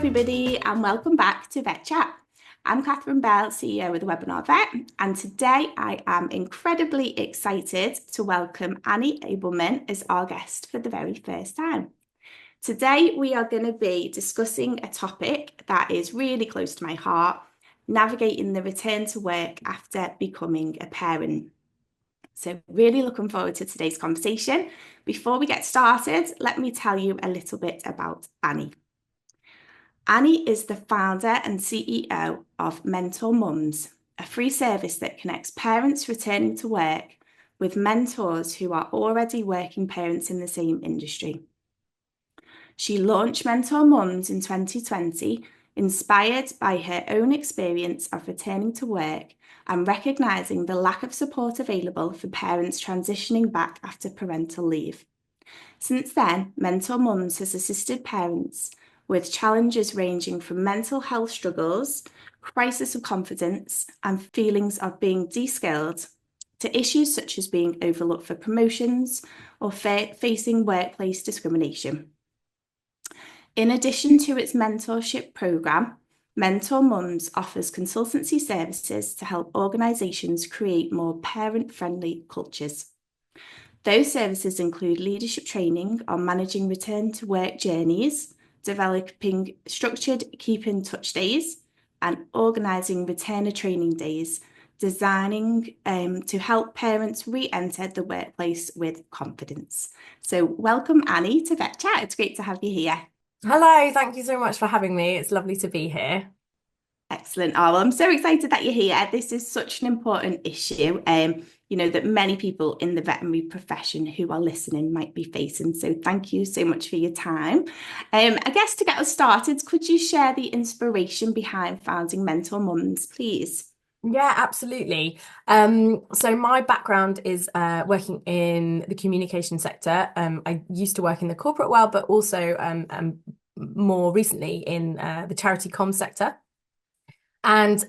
everybody, and welcome back to VETChat. I'm Kathryn Bell, CEO of the Webinar Vet, and today I am incredibly excited to welcome Annie Abelman as our guest for the very first time. Today, we are going to be discussing a topic that is really close to my heart, navigating the return to work after becoming a parent. So really looking forward to today's conversation. Before we get started, let me tell you a little bit about Annie. Annie is the founder and CEO of Mentor Mums, a free service that connects parents returning to work with mentors who are already working parents in the same industry. She launched Mentor Mums in 2020, inspired by her own experience of returning to work and recognising the lack of support available for parents transitioning back after parental leave. Since then, Mentor Mums has assisted parents with challenges ranging from mental health struggles, crisis of confidence, and feelings of being de-skilled, to issues such as being overlooked for promotions or facing workplace discrimination. In addition to its mentorship programme, Mentor Mums offers consultancy services to help organisations create more parent-friendly cultures. Those services include leadership training on managing return to work journeys, developing structured keep in touch days, and organising returner training days, designing to help parents re-enter the workplace with confidence. So welcome, Annie, to VETChat. It's great to have you here. Hello, thank you so much for having me. It's lovely to be here. Excellent. Oh, well, I'm so excited that you're here. This is such an important issue, that many people in the veterinary profession who are listening might be facing. So thank you so much for your time. I guess to get us started, could you share the inspiration behind founding Mentor Mums, please? Yeah, absolutely. So my background is working in the communication sector. I used to work in the corporate world, but also more recently in the charity comm sector. And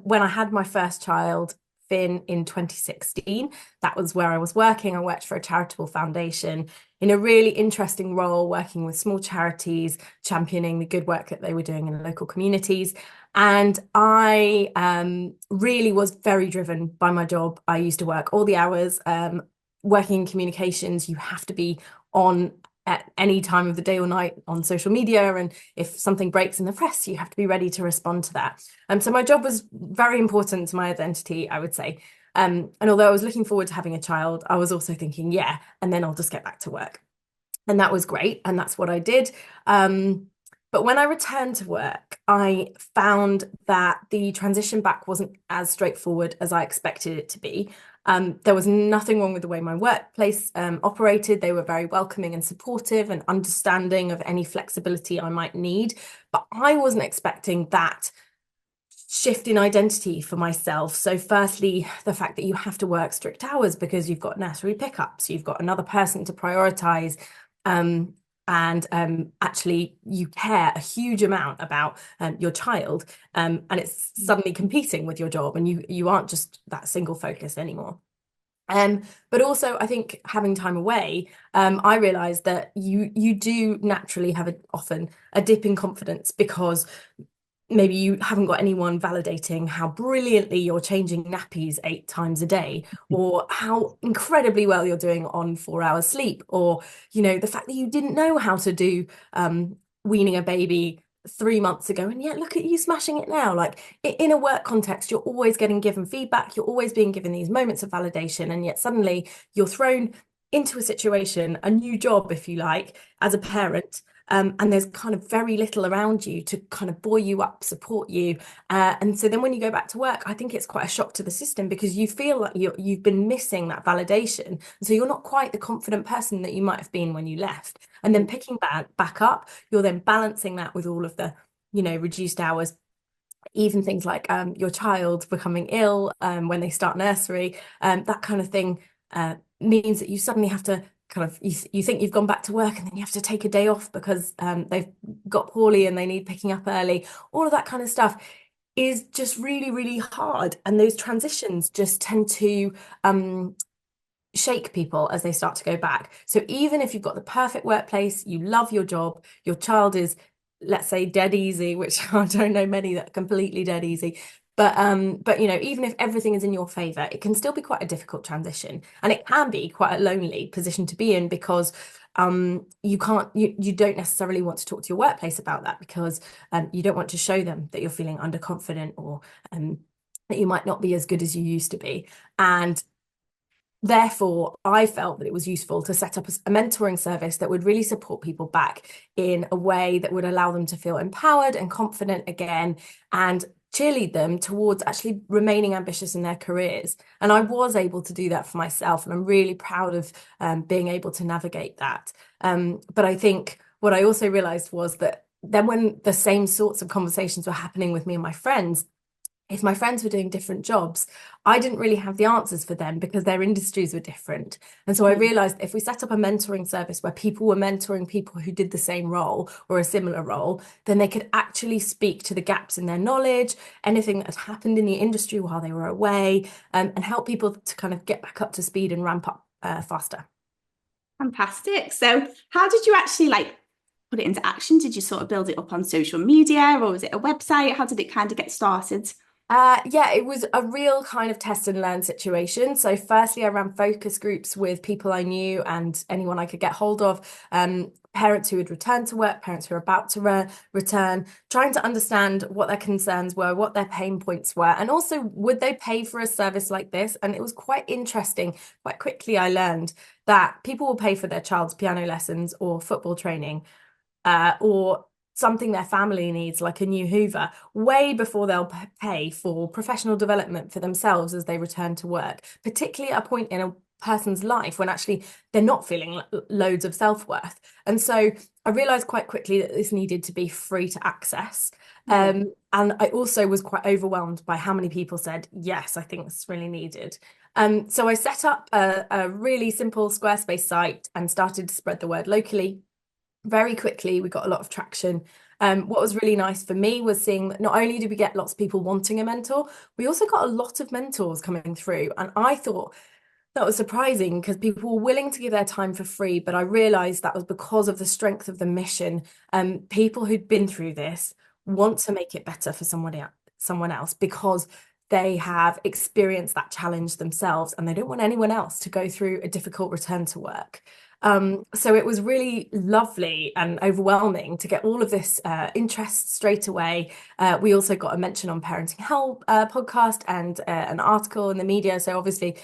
when I had my first child, Finn, in 2016, that was where I was working. I worked for a charitable foundation in a really interesting role, working with small charities, championing the good work that they were doing in local communities. And I really was very driven by my job. I used to work all the hours. Working in communications, you have to be on at any time of the day or night on social media, and if something breaks in the press, you have to be ready to respond to that. So my job was very important to my identity, I would say. And although I was looking forward to having a child, I was also thinking, yeah, and then I'll just get back to work. And that was great, and that's what I did. But when I returned to work, I found that the transition back wasn't as straightforward as I expected it to be. There was nothing wrong with the way my workplace operated. They were very welcoming and supportive and understanding of any flexibility I might need. But I wasn't expecting that shift in identity for myself. So firstly, the fact that you have to work strict hours because you've got nursery pickups, you've got another person to prioritize. And actually you care a huge amount about your child, and it's suddenly competing with your job, and you aren't just that single focused anymore. But also I think having time away, I realized that you do naturally have often a dip in confidence because maybe you haven't got anyone validating how brilliantly you're changing nappies 8 times a day, or how incredibly well you're doing on 4 hours sleep, or the fact that you didn't know how to do weaning a baby 3 months ago, and yet look at you smashing it now. Like in a work context, you're always getting given feedback, you're always being given these moments of validation, and yet suddenly you're thrown into a situation, a new job, if you like, as a parent. And there's kind of very little around you to kind of buoy you up, support you. And so then when you go back to work, I think it's quite a shock to the system because you feel like you've been missing that validation. And so you're not quite the confident person that you might have been when you left. And then picking back up, you're then balancing that with all of the, reduced hours, even things like your child becoming ill when they start nursery, that kind of thing means that you suddenly have to kind of you think you've gone back to work, and then you have to take a day off because they've got poorly and they need picking up early. All of that kind of stuff is just really, really hard, and those transitions just tend to shake people as they start to go back. So even if you've got the perfect workplace, you love your job, your child is let's say dead easy, which I don't know many that are completely dead easy. But you know, even if everything is in your favor, it can still be quite a difficult transition, and it can be quite a lonely position to be in because you don't necessarily want to talk to your workplace about that because you don't want to show them that you're feeling underconfident or that you might not be as good as you used to be. And therefore, I felt that it was useful to set up a mentoring service that would really support people back in a way that would allow them to feel empowered and confident again and cheerlead them towards actually remaining ambitious in their careers. And I was able to do that for myself, and I'm really proud of being able to navigate that. But I think what I also realized was that then when the same sorts of conversations were happening with me and my friends, if my friends were doing different jobs, I didn't really have the answers for them because their industries were different. And so I realized if we set up a mentoring service where people were mentoring people who did the same role or a similar role, then they could actually speak to the gaps in their knowledge, anything that had happened in the industry while they were away, and help people to kind of get back up to speed and ramp up faster. Fantastic. So how did you actually like put it into action? Did you sort of build it up on social media, or was it a website? How did it kind of get started? Yeah, it was a real kind of test and learn situation. So firstly, I ran focus groups with people I knew and anyone I could get hold of, parents who had returned to work, parents who were about to return, trying to understand what their concerns were, what their pain points were, and also would they pay for a service like this? And it was quite interesting. Quite quickly, I learned that people will pay for their child's piano lessons or football training, or something their family needs, like a new Hoover, way before they'll pay for professional development for themselves as they return to work, particularly at a point in a person's life when actually they're not feeling loads of self-worth. And so I realized quite quickly that this needed to be free to access. And I also was quite overwhelmed by how many people said, yes, I think this is really needed. So I set up a really simple Squarespace site and started to spread the word locally. Very quickly, we got a lot of traction. What was really nice for me was seeing that not only did we get lots of people wanting a mentor, we also got a lot of mentors coming through. And I thought that was surprising because people were willing to give their time for free, but I realized that was because of the strength of the mission. People who'd been through this want to make it better for someone else because they have experienced that challenge themselves and they don't want anyone else to go through a difficult return to work. So it was really lovely and overwhelming to get all of this interest straight away. We also got a mention on Parenting Help podcast and an article in the media. So obviously,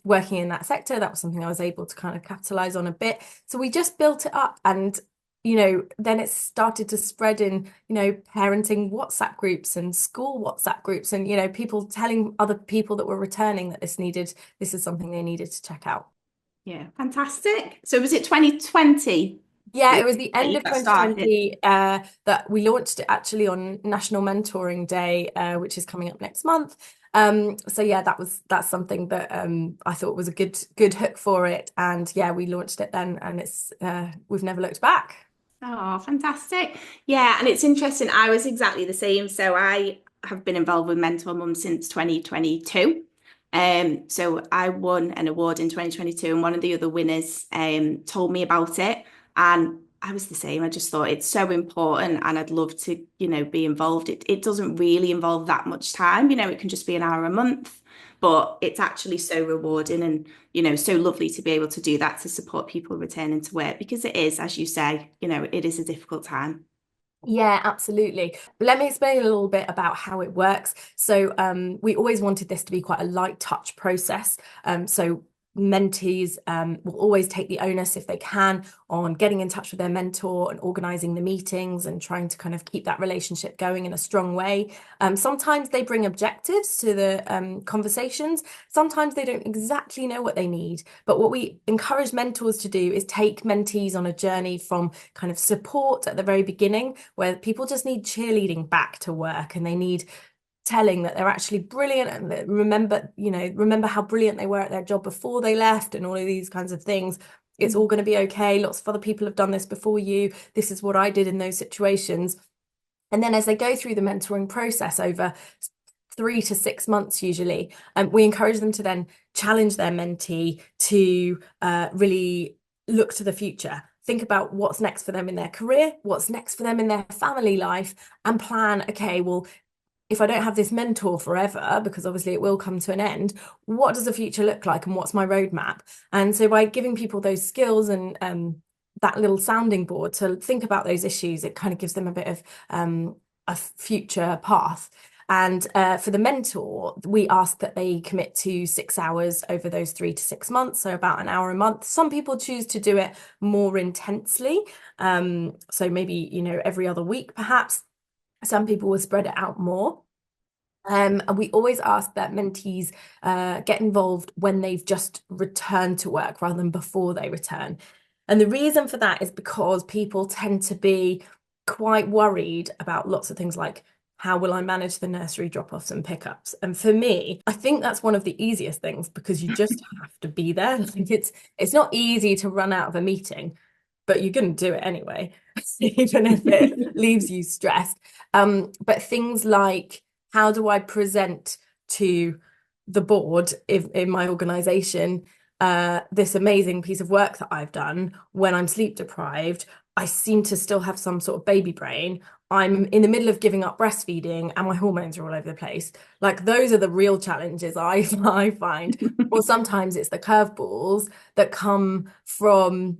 working in that sector, that was something I was able to kind of capitalize on a bit. So we just built it up, and then it started to spread in, parenting WhatsApp groups and school WhatsApp groups, and people telling other people that were returning that this is something they needed to check out. Yeah, fantastic. So was it 2020 Yeah, it was the that end you of got started? 2020 that we launched it actually on National Mentoring Day, which is coming up next month. So yeah, that's something that I thought was a good hook for it, and yeah, we launched it then, and it's we've never looked back. Oh, fantastic. Yeah, and it's interesting. I was exactly the same. So I have been involved with Mentor Mum since 2022. So I won an award in 2022, and one of the other winners told me about it. And I was the same. I just thought it's so important and I'd love to, be involved. It doesn't really involve that much time, it can just be an hour a month, but it's actually so rewarding and so lovely to be able to do that to support people returning to work because it is, as you say, it is a difficult time. Yeah, absolutely. Let me explain a little bit about how it works. So, we always wanted this to be quite a light touch process. So mentees will always take the onus if they can on getting in touch with their mentor and organizing the meetings and trying to kind of keep that relationship going in a strong way. Sometimes they bring objectives to the conversations. Sometimes they don't exactly know what they need. But what we encourage mentors to do is take mentees on a journey from kind of support at the very beginning, where people just need cheerleading back to work and they need telling that they're actually brilliant and that remember how brilliant they were at their job before they left and all of these kinds of things. It's all going to be okay. Lots of other people have done this before you. This is what I did in those situations. And then as they go through the mentoring process over 3 to 6 months usually, we encourage them to then challenge their mentee to really look to the future. think about what's next for them in their career, what's next for them in their family life, and plan, okay, well, if I don't have this mentor forever, because obviously it will come to an end, what does the future look like and what's my roadmap? And so by giving people those skills and that little sounding board to think about those issues, it kind of gives them a bit of a future path. And for the mentor, we ask that they commit to 6 hours over those 3 to 6 months, so about an hour a month. Some people choose to do it more intensely, so maybe, every other week, perhaps. Some people will spread it out more. And we always ask that mentees get involved when they've just returned to work rather than before they return. And the reason for that is because people tend to be quite worried about lots of things like, how will I manage the nursery drop-offs and pickups? And for me, I think that's one of the easiest things because you just have to be there. Like it's not easy to run out of a meeting, but you're going to do it anyway, even if it leaves you stressed. But things like, how do I present to the board in my organization this amazing piece of work that I've done when I'm sleep deprived? I seem to still have some sort of baby brain. I'm in the middle of giving up breastfeeding and my hormones are all over the place. Like those are the real challenges I find. Or sometimes it's the curveballs that come from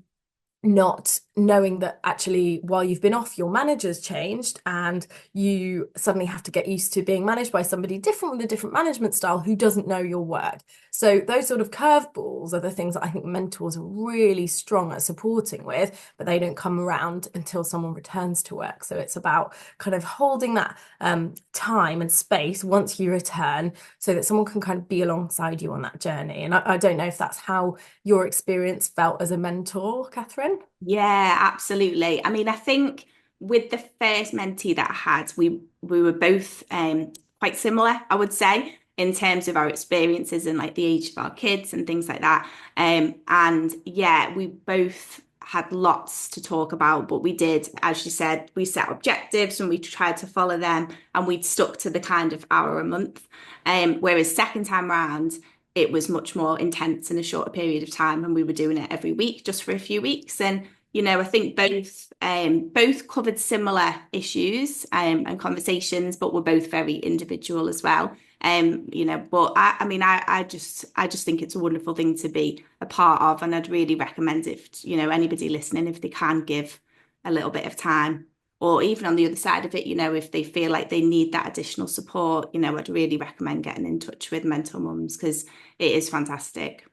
not knowing that actually while you've been off, your manager's changed and you suddenly have to get used to being managed by somebody different with a different management style who doesn't know your work. So those sort of curveballs are the things that I think mentors are really strong at supporting with, but they don't come around until someone returns to work. So it's about kind of holding that time and space once you return so that someone can kind of be alongside you on that journey. And I don't know if that's how your experience felt as a mentor, Kathryn. Yeah, absolutely. I mean, I think with the first mentee that I had, we were both quite similar, I would say, in terms of our experiences and like the age of our kids and things like that. And yeah, we both had lots to talk about, but we did, as you said, we set objectives and we tried to follow them and we'd stuck to the kind of hour a month. Whereas second time round, it was much more intense in a shorter period of time and we were doing it every week just for a few weeks. And I think both covered similar issues and conversations, but were both very individual as well. But I mean, I just think it's a wonderful thing to be a part of, and I'd really recommend if anybody listening, if they can give a little bit of time, or even on the other side of it, if they feel like they need that additional support, I'd really recommend getting in touch with Mentor Mums because it is fantastic.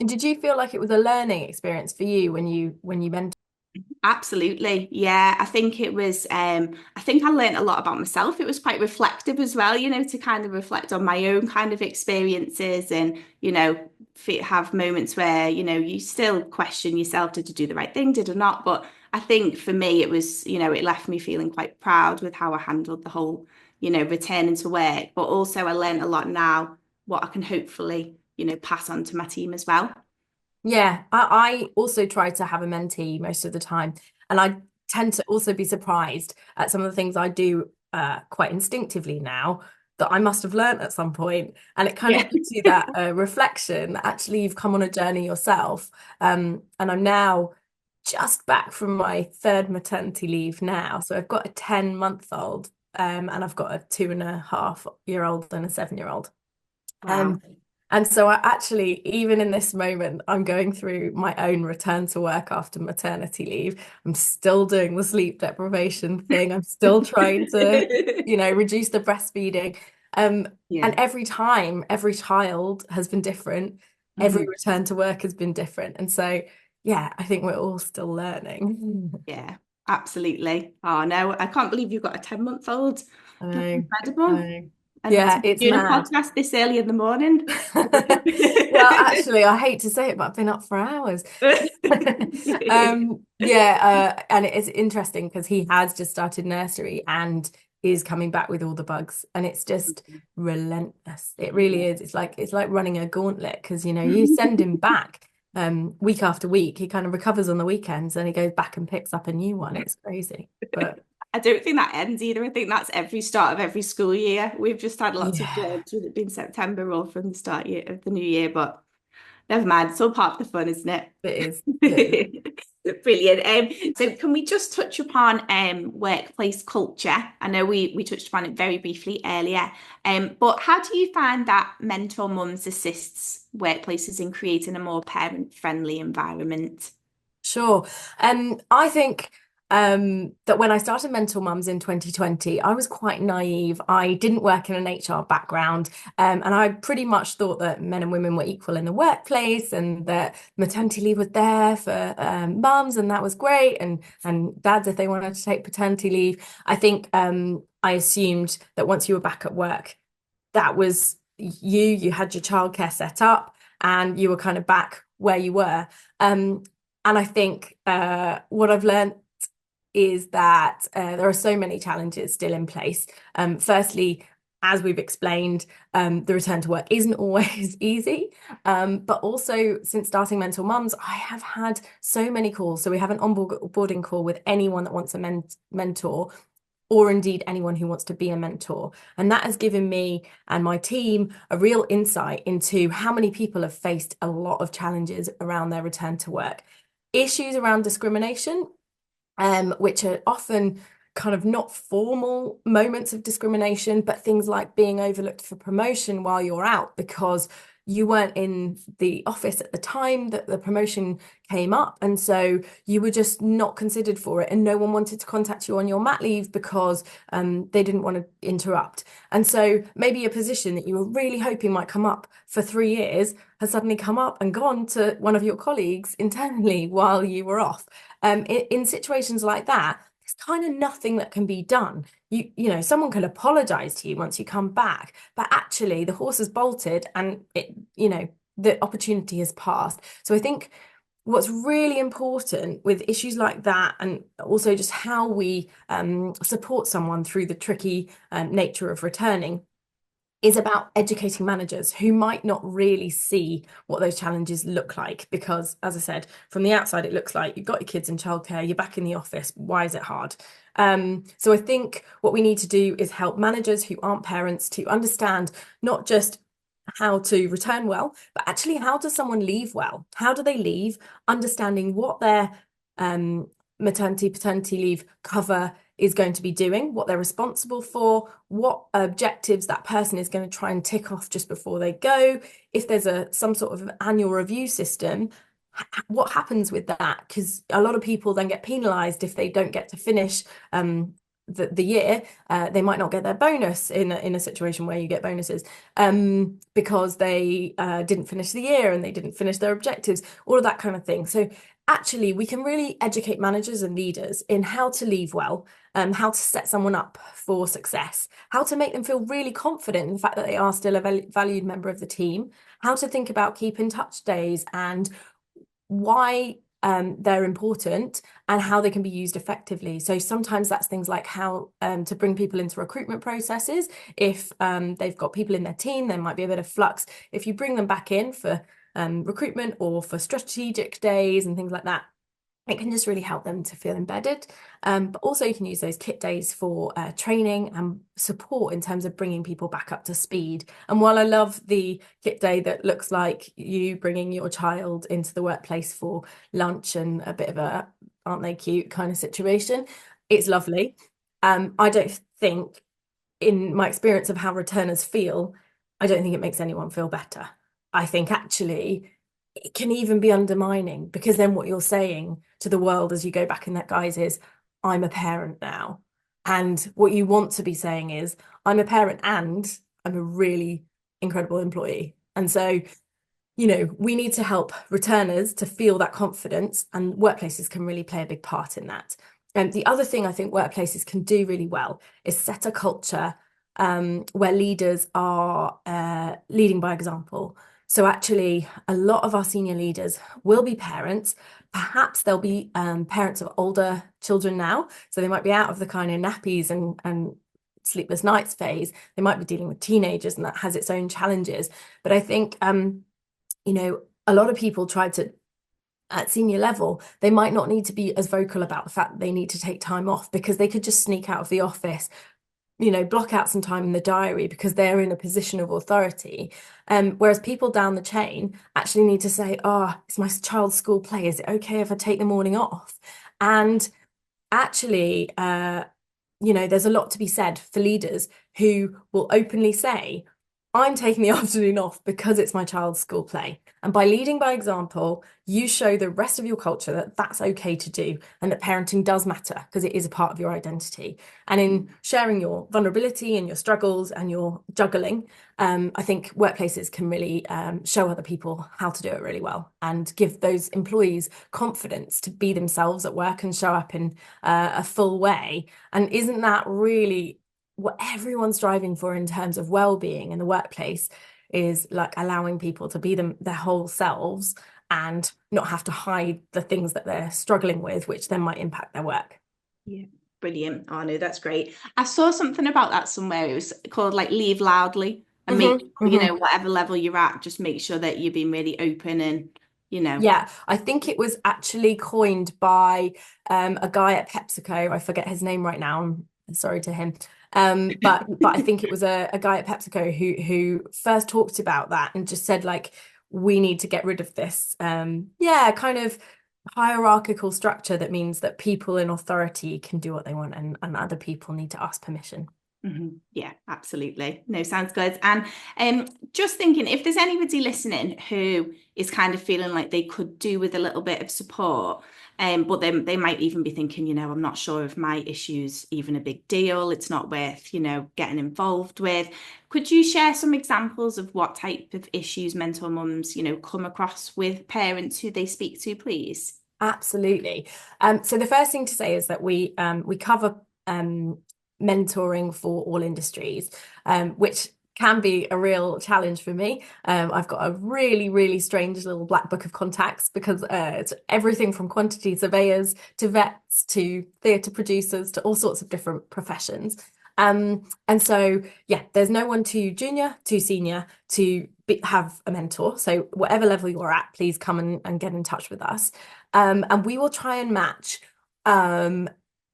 And did you feel like it was a learning experience for you when you mentored? Absolutely. Yeah, I think it was I think I learned a lot about myself. It was quite reflective as well, to kind of reflect on my own kind of experiences and, have moments where, you still question yourself, did you do the right thing, did or not? But I think for me it was, it left me feeling quite proud with how I handled the whole, returning to work. But also I learned a lot now what I can hopefully, pass on to my team as well. Yeah, I also try to have a mentee most of the time. And I tend to also be surprised at some of the things I do quite instinctively now that I must have learned at some point. And it kind Yeah. of gives you that reflection that actually you've come on a journey yourself. And I'm now just back from my third maternity leave now. So I've got a 10-month-old and I've got a 2.5-year-old and a 7-year-old. Wow. Um, and so I actually, even in this moment, I'm going through my own return to work after maternity leave. I'm still doing the sleep deprivation thing. I'm still trying to, reduce the breastfeeding. And Yeah. every time, every child has been different. Every Mhm. return to work has been different. And so, yeah, I think we're all still learning. Yeah, absolutely. Oh no, I can't believe you've got a 10-month-old. I That's know, I incredible. know. And Yeah, to be it's doing a mad. podcast this early in the morning. Well, actually, I hate to say it, but I've been up for hours. Yeah, and it's interesting because he has just started nursery and is coming back with all the bugs, and it's just relentless. It really is. It's like running a gauntlet because you send him back week after week. He kind of recovers on the weekends, and he goes back and picks up a new one. It's crazy, but I don't think that ends either. I think that's every start of every school year. We've just had lots of yeah, jobs with it being September or from the of the new year, but never mind. It's all part of the fun, isn't it is. It is. it? Brilliant. So can we just touch upon workplace culture? I know we touched upon it very briefly earlier, but how do you find that Mentor Mums assists workplaces in creating a more parent-friendly environment? Sure. I think that when I started Mentor Mums in 2020, I was quite naive. I didn't work in an HR background, and I pretty much thought that men and women were equal in the workplace, and that maternity leave was there for mums, and that was great, and dads if they wanted to take paternity leave. I think I assumed that once you were back at work, that was you had your childcare set up, and you were kind of back where you were. And I think what I've learned is that there are so many challenges still in place. Firstly, as we've explained, the return to work isn't always easy. But also, since starting Mentor Mums, I have had so many calls. So we have an onboarding call with anyone that wants a mentor, or indeed anyone who wants to be a mentor. And that has given me and my team a real insight into how many people have faced a lot of challenges around their return to work. Issues around discrimination, which are often kind of not formal moments of discrimination, but things like being overlooked for promotion while you're out because you weren't in the office at the time that the promotion came up. And so you were just not considered for it. And no one wanted to contact you on your mat leave because they didn't want to interrupt. And so maybe a position that you were really hoping might come up for 3 years has suddenly come up and gone to one of your colleagues internally while you were off. In situations like that, there's kind of nothing that can be done. You know, someone can apologize to you once you come back, but actually the horse has bolted and the opportunity has passed. So I think what's really important with issues like that, and also just how we support someone through the tricky nature of returning, is about educating managers who might not really see what those challenges look like. Because, as I said, from the outside, it looks like you've got your kids in childcare, you're back in the office. Why is it hard? So I think what we need to do is help managers who aren't parents to understand not just how to return well, but actually how does someone leave well? How do they leave? Understanding what their maternity, paternity leave cover is going to be doing, what they're responsible for, what objectives that person is going to try and tick off just before they go. If there's some sort of annual review system, what happens with that? Because a lot of people then get penalized if they don't get to finish the year. They might not get their bonus in a situation where you get bonuses because they didn't finish the year and they didn't finish their objectives, all of that kind of thing. So actually, we can really educate managers and leaders in how to leave well, how to set someone up for success, how to make them feel really confident in the fact that they are still a valued member of the team, how to think about keep in touch days and why they're important and how they can be used effectively. So sometimes that's things like how to bring people into recruitment processes. If they've got people in their team, there might be a bit of flux. If you bring them back in for recruitment or for strategic days and things like that, it can just really help them to feel embedded. But also you can use those kit days for training and support in terms of bringing people back up to speed. And while I love the kit day that looks like you bringing your child into the workplace for lunch and a bit of a aren't they cute kind of situation, it's lovely. I don't think, in my experience of how returners feel, I don't think it makes anyone feel better. I think actually it can even be undermining because then what you're saying to the world as you go back in that guise is, I'm a parent now. And what you want to be saying is, I'm a parent and I'm a really incredible employee. And so, we need to help returners to feel that confidence, and workplaces can really play a big part in that. And the other thing I think workplaces can do really well is set a culture where leaders are leading by example. So actually, a lot of our senior leaders will be parents. Perhaps they'll be parents of older children now. So they might be out of the kind of nappies and sleepless nights phase. They might be dealing with teenagers, and that has its own challenges. But I think, a lot of people try to, at senior level, they might not need to be as vocal about the fact that they need to take time off because they could just sneak out of the office, block out some time in the diary because they're in a position of authority. Whereas people down the chain actually need to say, oh, it's my child's school play. Is it okay if I take the morning off? And actually, there's a lot to be said for leaders who will openly say, I'm taking the afternoon off because it's my child's school play. And by leading by example, you show the rest of your culture that that's okay to do and that parenting does matter because it is a part of your identity. And in sharing your vulnerability and your struggles and your juggling, I think workplaces can really show other people how to do it really well and give those employees confidence to be themselves at work and show up in a full way. And isn't that really what everyone's striving for in terms of well-being in the workplace, is like allowing people to be their whole selves and not have to hide the things that they're struggling with, which then might impact their work. Yeah, brilliant. Oh no, that's great. I saw something about that somewhere. It was called like leave loudly and make whatever level you're at, just make sure that you're being really open and Yeah, I think it was actually coined by a guy at PepsiCo. I forget his name right now. I'm sorry to him. But I think it was a guy at PepsiCo who first talked about that and just said like we need to get rid of this kind of hierarchical structure that means that people in authority can do what they want and other people need to ask permission. Yeah, absolutely. No, sounds good. And just thinking, if there's anybody listening who is kind of feeling like they could do with a little bit of support, but then they might even be thinking, I'm not sure if my issue's even a big deal. It's not worth, getting involved with. Could you share some examples of what type of issues mentor mums, come across with parents who they speak to, please? Absolutely. So the first thing to say is that we cover mentoring for all industries, which can be a real challenge for me. I've got a really, really strange little black book of contacts because it's everything from quantity surveyors to vets to theatre producers to all sorts of different professions. And so, yeah, there's no one too junior, too senior to have a mentor. So whatever level you're at, please come and get in touch with us. And we will try and match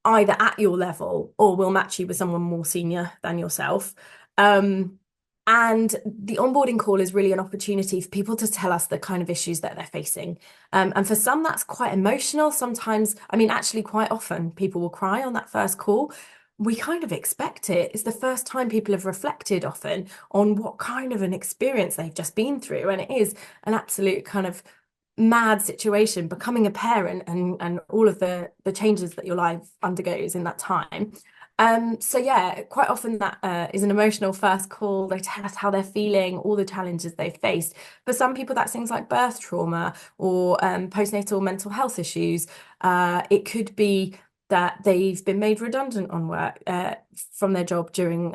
either at your level or we'll match you with someone more senior than yourself. And the onboarding call is really an opportunity for people to tell us the kind of issues that they're facing. And for some, that's quite emotional. Sometimes, actually quite often people will cry on that first call. We kind of expect it. It's the first time people have reflected often on what kind of an experience they've just been through. And it is an absolute kind of mad situation, becoming a parent and all of the changes that your life undergoes in that time. So yeah, quite often that is an emotional first call. They tell us how they're feeling, all the challenges they've faced. For some people, that's things like birth trauma or postnatal mental health issues. It could be that they've been made redundant on work from their job during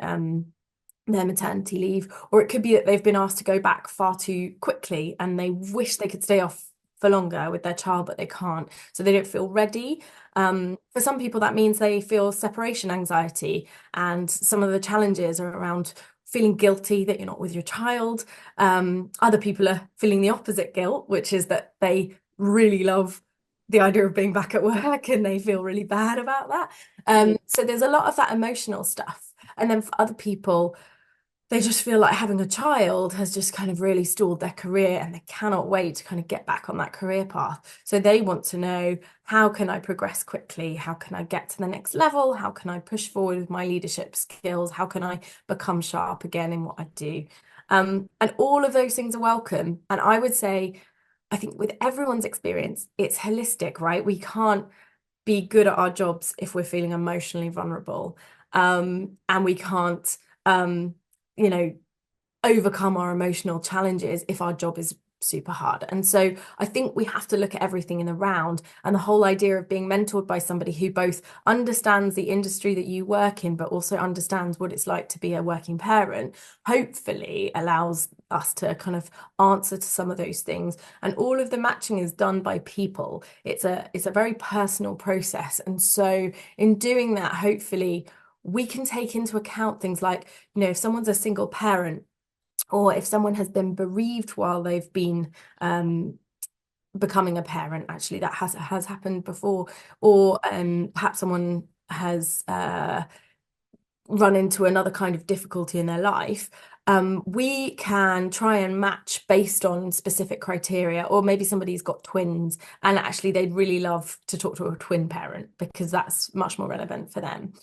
their maternity leave, or it could be that they've been asked to go back far too quickly and they wish they could stay off for longer with their child, but they can't, so they don't feel ready. For some people, that means they feel separation anxiety, and some of the challenges are around feeling guilty that you're not with your child. Other people are feeling the opposite guilt, which is that they really love the idea of being back at work and they feel really bad about that. So there's a lot of that emotional stuff. And then for other people, they just feel like having a child has just kind of really stalled their career and they cannot wait to kind of get back on that career path. So they want to know, how can I progress quickly? How can I get to the next level? How can I push forward with my leadership skills? How can I become sharp again in what I do? And all of those things are welcome. And I would say, I think with everyone's experience, it's holistic, right? We can't be good at our jobs if we're feeling emotionally vulnerable. And we can't overcome our emotional challenges if our job is super hard. And so I think we have to look at everything in the round, and the whole idea of being mentored by somebody who both understands the industry that you work in, but also understands what it's like to be a working parent, hopefully allows us to kind of answer to some of those things. And all of the matching is done by people. It's a very personal process. And so in doing that, hopefully we can take into account things like, if someone's a single parent, or if someone has been bereaved while they've been becoming a parent, actually that has happened before, or perhaps someone has run into another kind of difficulty in their life, we can try and match based on specific criteria, or maybe somebody's got twins and actually they'd really love to talk to a twin parent because that's much more relevant for them.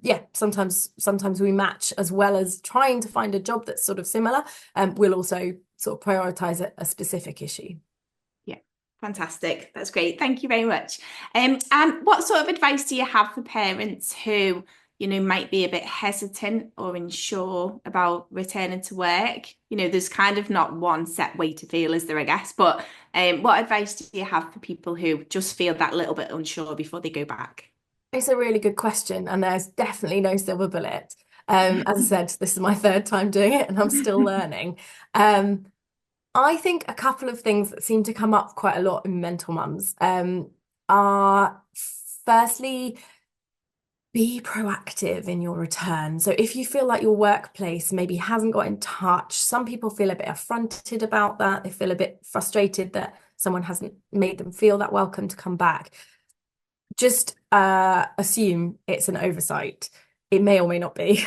Yeah, sometimes we match as well as trying to find a job that's sort of similar. We'll also sort of prioritize a specific issue. Yeah, fantastic. That's great. Thank you very much. And what sort of advice do you have for parents who, might be a bit hesitant or unsure about returning to work? There's kind of not one set way to feel, is there, I guess, but what advice do you have for people who just feel that little bit unsure before they go back? It's a really good question, and there's definitely no silver bullet. As I said, this is my third time doing it, and I'm still learning. Um, I think a couple of things that seem to come up quite a lot in mentor mums are firstly, be proactive in your return. So if you feel like your workplace maybe hasn't got in touch, some people feel a bit affronted about that. They feel a bit frustrated that someone hasn't made them feel that welcome to come back. Just assume it's an oversight. It may or may not be,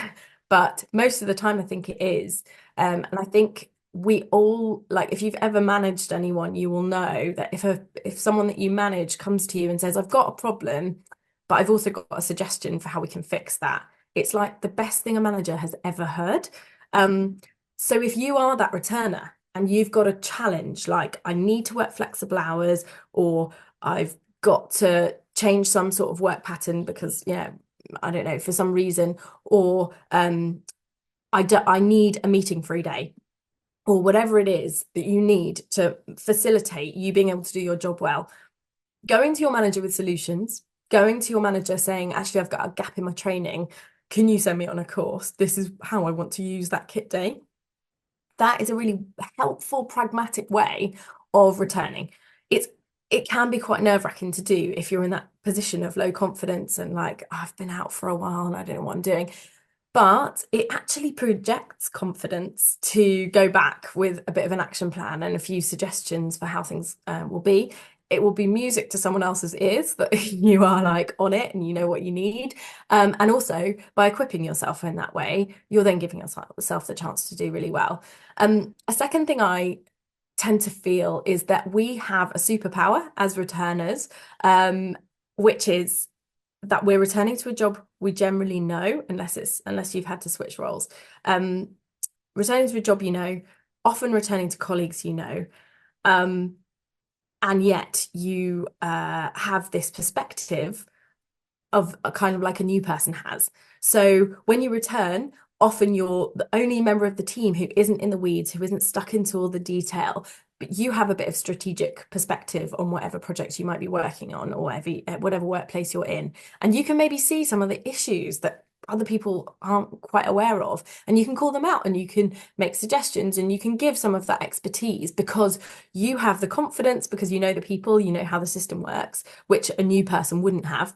but most of the time I think it is. And I think we all, like, if you've ever managed anyone, you will know that if someone that you manage comes to you and says, I've got a problem, but I've also got a suggestion for how we can fix that, it's like the best thing a manager has ever heard. So if you are that returner and you've got a challenge, like I need to work flexible hours, or I've got to change some sort of work pattern because, I don't know, for some reason, or I need a meeting-free day, or whatever it is that you need to facilitate you being able to do your job well, going to your manager with solutions, going to your manager saying, actually, I've got a gap in my training. Can you send me on a course? This is how I want to use that kit day. That is a really helpful, pragmatic way of returning. It can be quite nerve-wracking to do if you're in that position of low confidence and like, I've been out for a while and I don't know what I'm doing. But it actually projects confidence to go back with a bit of an action plan and a few suggestions for how things will be. It will be music to someone else's ears that you are like on it and you know what you need. And also by equipping yourself in that way, you're then giving yourself the chance to do really well. A second thing I tend to feel is that we have a superpower as returners, which is that we're returning to a job we generally know, unless you've had to switch roles. Returning to a job you know, often returning to colleagues you know, and yet you have this perspective of a kind of like a new person has. So when you return, often you're the only member of the team who isn't in the weeds, who isn't stuck into all the detail, but you have a bit of strategic perspective on whatever projects you might be working on, or whatever workplace you're in. And you can maybe see some of the issues that other people aren't quite aware of, and you can call them out and you can make suggestions and you can give some of that expertise because you have the confidence, because you know the people, you know how the system works, which a new person wouldn't have.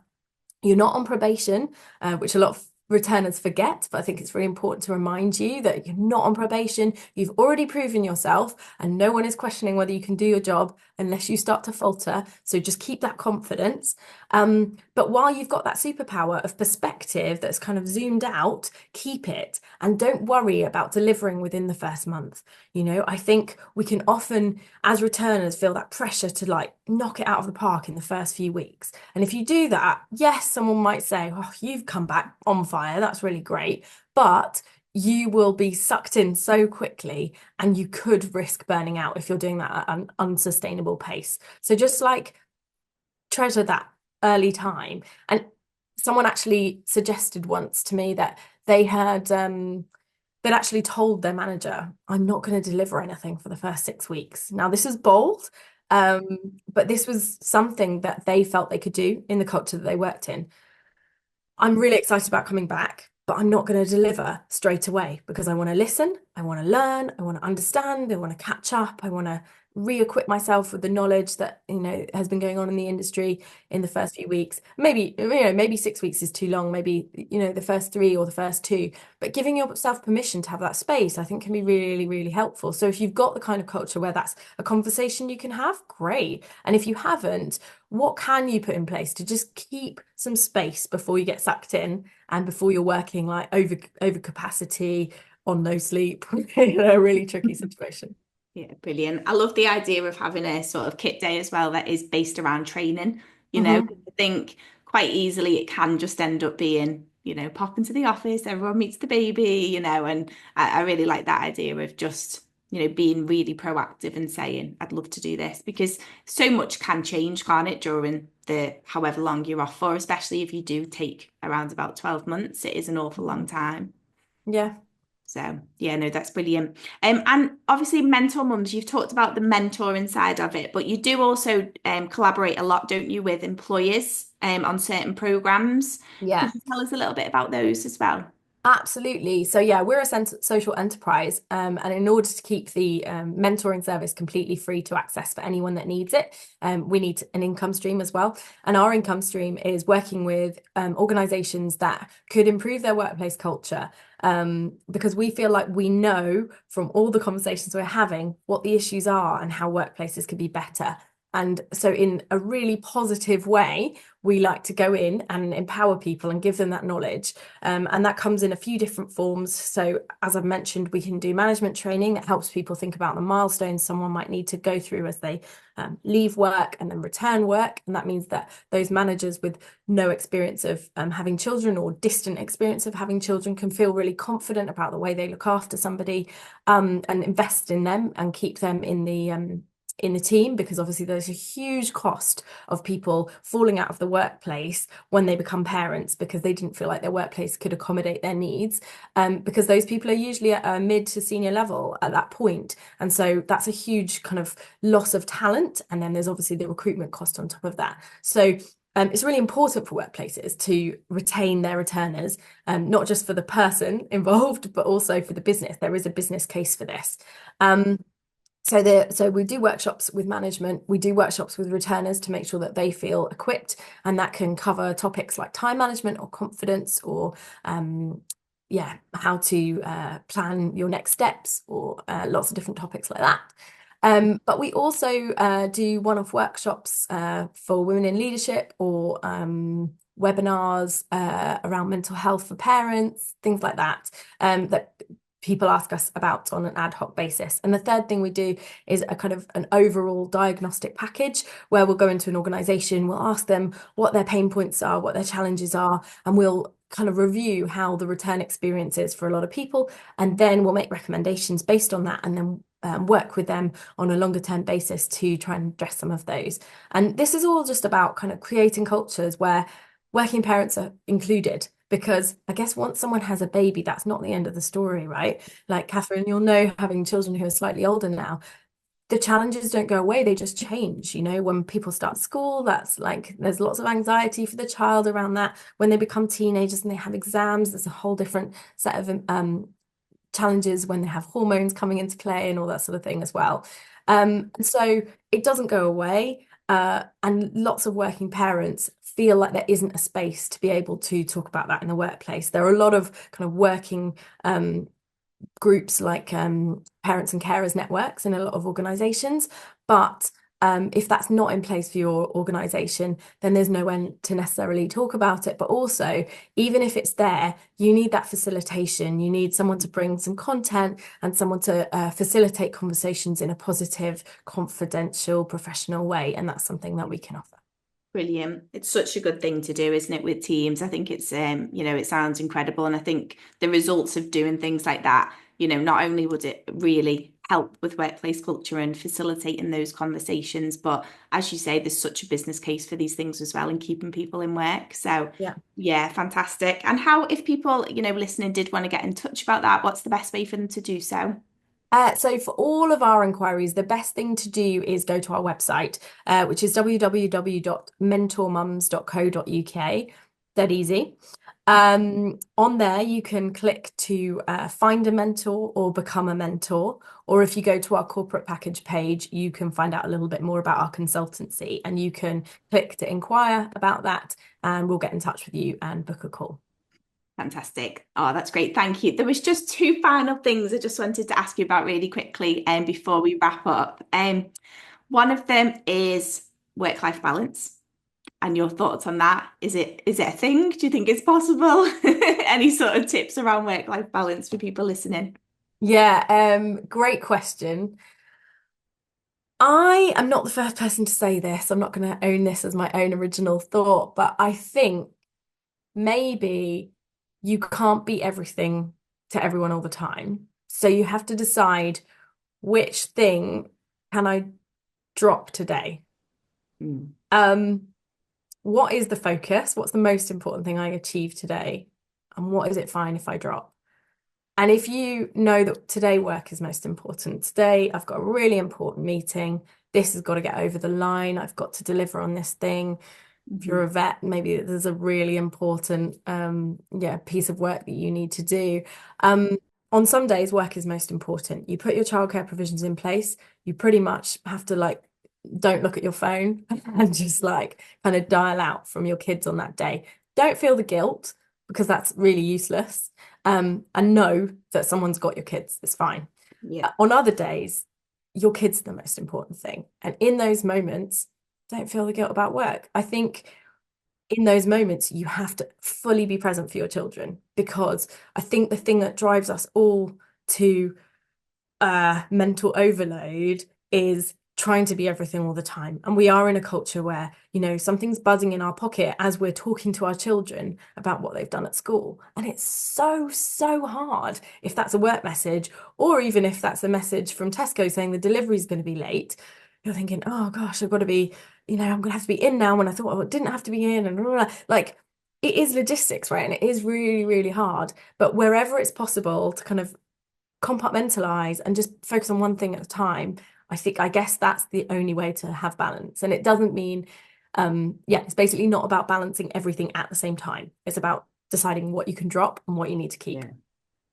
You're not on probation, which a lot of returners forget, but I think it's really important to remind you that you're not on probation. You've already proven yourself, and no one is questioning whether you can do your job unless you start to falter. So just keep that confidence. But while you've got that superpower of perspective that's kind of zoomed out, keep it and don't worry about delivering within the first month. I think we can often, as returners, feel that pressure to like knock it out of the park in the first few weeks. And if you do that, yes, someone might say, oh, you've come back on fire. That's really great. But you will be sucked in so quickly and you could risk burning out if you're doing that at an unsustainable pace. So just like treasure that early time. And someone actually suggested once to me that they'd actually told their manager, I'm not going to deliver anything for the first 6 weeks. Now, this is bold, but this was something that they felt they could do in the culture that they worked in. I'm really excited about coming back, but I'm not going to deliver straight away because I want to listen, I want to learn, I want to understand, I want to catch up, I want to re-equip myself with the knowledge that, has been going on in the industry in the first few weeks. Maybe, maybe 6 weeks is too long, maybe, the first 3 or the first 2, but giving yourself permission to have that space, I think can be really, really helpful. So if you've got the kind of culture where that's a conversation you can have, great. And if you haven't, what can you put in place to just keep some space before you get sucked in and before you're working like over capacity on no sleep in a really tricky situation? Yeah, brilliant. I love the idea of having a sort of kit day as well that is based around training. Hmm. 'Cause I think quite easily it can just end up being, pop into the office, everyone meets the baby, and I really like that idea of just, being really proactive and saying, I'd love to do this because so much can change, can't it, during the however long you're off for, especially if you do take around about 12 months. It is an awful long time. Yeah. So yeah, no, that's brilliant. And obviously, mentor mums, you've talked about the mentoring side of it, but you do also collaborate a lot, don't you, with employers on certain programs. Yeah. Could you tell us a little bit about those as well? Absolutely. So yeah, we're a social enterprise, and in order to keep the mentoring service completely free to access for anyone that needs it, we need an income stream as well. And our income stream is working with organizations that could improve their workplace culture, because we feel like we know from all the conversations we're having what the issues are and how workplaces could be better. And so, in a really positive way, we like to go in and empower people and give them that knowledge. And that comes in a few different forms. So, as I've mentioned, we can do management training that helps people think about the milestones someone might need to go through as they leave work and then return work. And that means that those managers with no experience of having children or distant experience of having children can feel really confident about the way they look after somebody, and invest in them and keep them in the team, because obviously there's a huge cost of people falling out of the workplace when they become parents because they didn't feel like their workplace could accommodate their needs, because those people are usually at a mid to senior level at that point. And so that's a huge kind of loss of talent. And then there's obviously the recruitment cost on top of that. So it's really important for workplaces to retain their returners, not just for the person involved, but also for the business. There is a business case for this. So we do workshops with management, we do workshops with returners to make sure that they feel equipped, and that can cover topics like time management or confidence or how to plan your next steps, or lots of different topics like that. But we also do one-off workshops for women in leadership, or webinars around mental health for parents, things like that, that people ask us about on an ad hoc basis. And the third thing we do is a kind of an overall diagnostic package where we'll go into an organization, we'll ask them what their pain points are, what their challenges are, and we'll kind of review how the return experience is for a lot of people. And then we'll make recommendations based on that, and then work with them on a longer term basis to try and address some of those. And this is all just about kind of creating cultures where working parents are included, because I guess once someone has a baby, that's not the end of the story, right? Like Kathryn, you'll know, having children who are slightly older now, the challenges don't go away, they just change. When people start school, that's like there's lots of anxiety for the child around that. When they become teenagers and they have exams, there's a whole different set of challenges when they have hormones coming into play and all that sort of thing as well. And so it doesn't go away. And lots of working parents feel like there isn't a space to be able to talk about that in the workplace. There are a lot of kind of working groups like parents and carers networks in a lot of organizations, but if that's not in place for your organization, then there's no one to necessarily talk about it. But also, even if it's there, you need that facilitation. You need someone to bring some content and someone to facilitate conversations in a positive, confidential, professional way. And that's something that we can offer. Brilliant. It's such a good thing to do, isn't it, with teams? I think it's it sounds incredible. And I think the results of doing things like that, not only would it really help with workplace culture and facilitating those conversations, but as you say, there's such a business case for these things as well and keeping people in work. So Yeah. yeah, fantastic. And how, if people, listening did want to get in touch about that, what's the best way for them to do so? So for all of our inquiries, the best thing to do is go to our website, which is www.mentormums.co.uk. That easy. On there, you can click to find a mentor or become a mentor. Or if you go to our corporate package page, you can find out a little bit more about our consultancy and you can click to inquire about that and we'll get in touch with you and book a call. Fantastic. Oh, that's great. Thank you. There was just two final things I just wanted to ask you about really quickly before we wrap up. One of them is work-life balance and your thoughts on that. Is it a thing? Do you think it's possible? Any sort of tips around work-life balance for people listening? Yeah, great question. I am not the first person to say this. I'm not going to own this as my own original thought, but I think maybe you can't be everything to everyone all the time. So you have to decide which thing can I drop today? Mm. Um, what is the focus? What's the most important thing I achieve today? And what is it fine if I drop? And if you know that today work is most important, today I've got a really important meeting, this has got to get over the line, I've got to deliver on this thing. If you're a vet, maybe there's a really important piece of work that you need to do. On some days, work is most important. You put your childcare provisions in place, you pretty much have to like don't look at your phone and just like kind of dial out from your kids on that day. Don't feel the guilt because that's really useless. And know that someone's got your kids. It's fine. Yeah. On other days, your kids are the most important thing. And in those moments, don't feel the guilt about work. I think in those moments, you have to fully be present for your children because I think the thing that drives us all to mental overload is trying to be everything all the time. And we are in a culture where, something's buzzing in our pocket as we're talking to our children about what they've done at school. And it's so, so hard if that's a work message, or even if that's a message from Tesco saying the delivery is going to be late. You're thinking, oh gosh, I've got to be, I'm going to have to be in now when I thought I didn't have to be in. And blah, blah, blah. Like, it is logistics, right? And it is really, really hard. But wherever it's possible to kind of compartmentalize and just focus on one thing at a time, I guess that's the only way to have balance. And it doesn't mean, it's basically not about balancing everything at the same time. It's about deciding what you can drop and what you need to keep.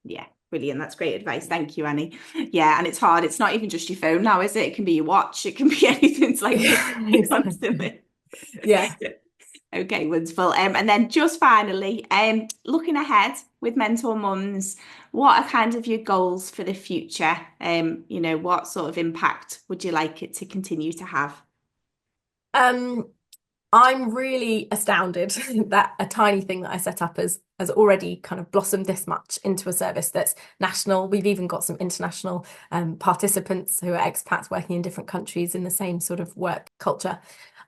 Yeah, brilliant. That's great advice. Thank you, Annie. Yeah, and it's hard. It's not even just your phone now, is it? It can be your watch. It can be anything. It's like constantly. Yeah. Okay, wonderful. And then just finally, looking ahead with mentor mums, what are kind of your goals for the future? What sort of impact would you like it to continue to have? Um, I'm really astounded that a tiny thing that I set up has already kind of blossomed this much into a service that's national. We've even got some international participants who are expats working in different countries in the same sort of work culture.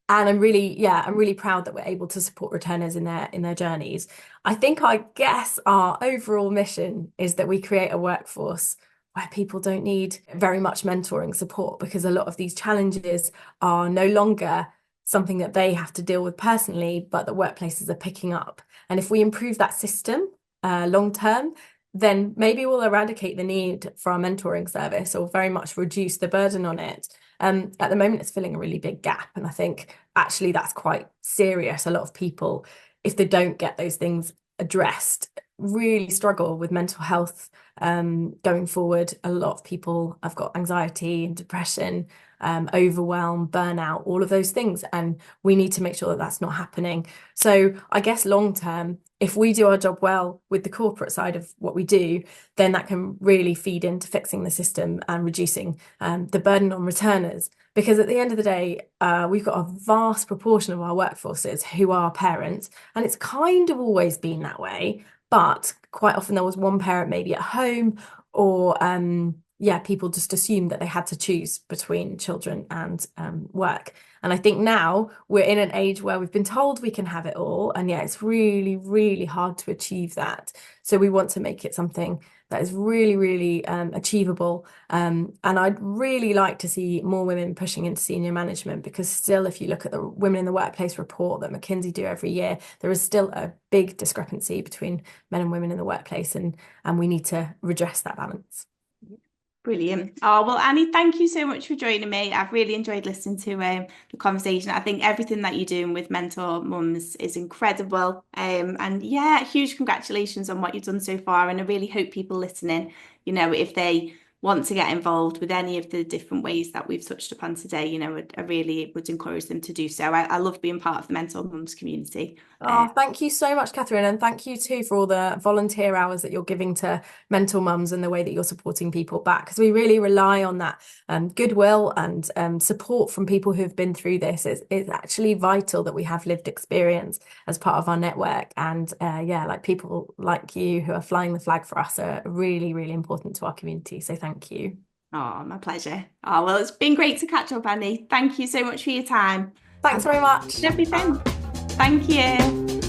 And I'm really proud that we're able to support returners in their journeys. I guess our overall mission is that we create a workforce where people don't need very much mentoring support because a lot of these challenges are no longer something that they have to deal with personally, but that workplaces are picking up. And if we improve that system long term, then maybe we'll eradicate the need for our mentoring service or very much reduce the burden on it. At the moment, it's filling a really big gap. And I think actually that's quite serious. A lot of people, if they don't get those things addressed, really struggle with mental health going forward. A lot of people have got anxiety and depression, overwhelm, burnout, all of those things. And we need to make sure that that's not happening. So I guess long term, if we do our job well with the corporate side of what we do, then that can really feed into fixing the system and reducing the burden on returners. Because at the end of the day, we've got a vast proportion of our workforces who are parents, and it's kind of always been that way. But quite often there was one parent maybe at home, or people just assumed that they had to choose between children and work. And I think now we're in an age where we've been told we can have it all. And yeah, it's really, really hard to achieve that. So we want to make it something that is really, really achievable. And I'd really like to see more women pushing into senior management because still, if you look at the Women in the Workplace report that McKinsey do every year, there is still a big discrepancy between men and women in the workplace. And we need to redress that balance. Brilliant. Oh, well, Annie, thank you so much for joining me. I've really enjoyed listening to the conversation. I think everything that you're doing with Mentor Mums is incredible. And yeah, huge congratulations on what you've done so far. And I really hope people listening, if they want to get involved with any of the different ways that we've touched upon today, I really would encourage them to do so. I love being part of the Mentor Mums community. Oh, thank you so much, Kathryn, and thank you too for all the volunteer hours that you're giving to mental mums and the way that you're supporting people back, because we really rely on that goodwill and support from people who've been through this. It's actually vital that we have lived experience as part of our network, and yeah, like people like you who are flying the flag for us are really, really important to our community. So thank you. Oh, my pleasure. Oh, well, it's been great to catch up, Annie. Thank you so much for your time Thanks and very much. everything. Thank you.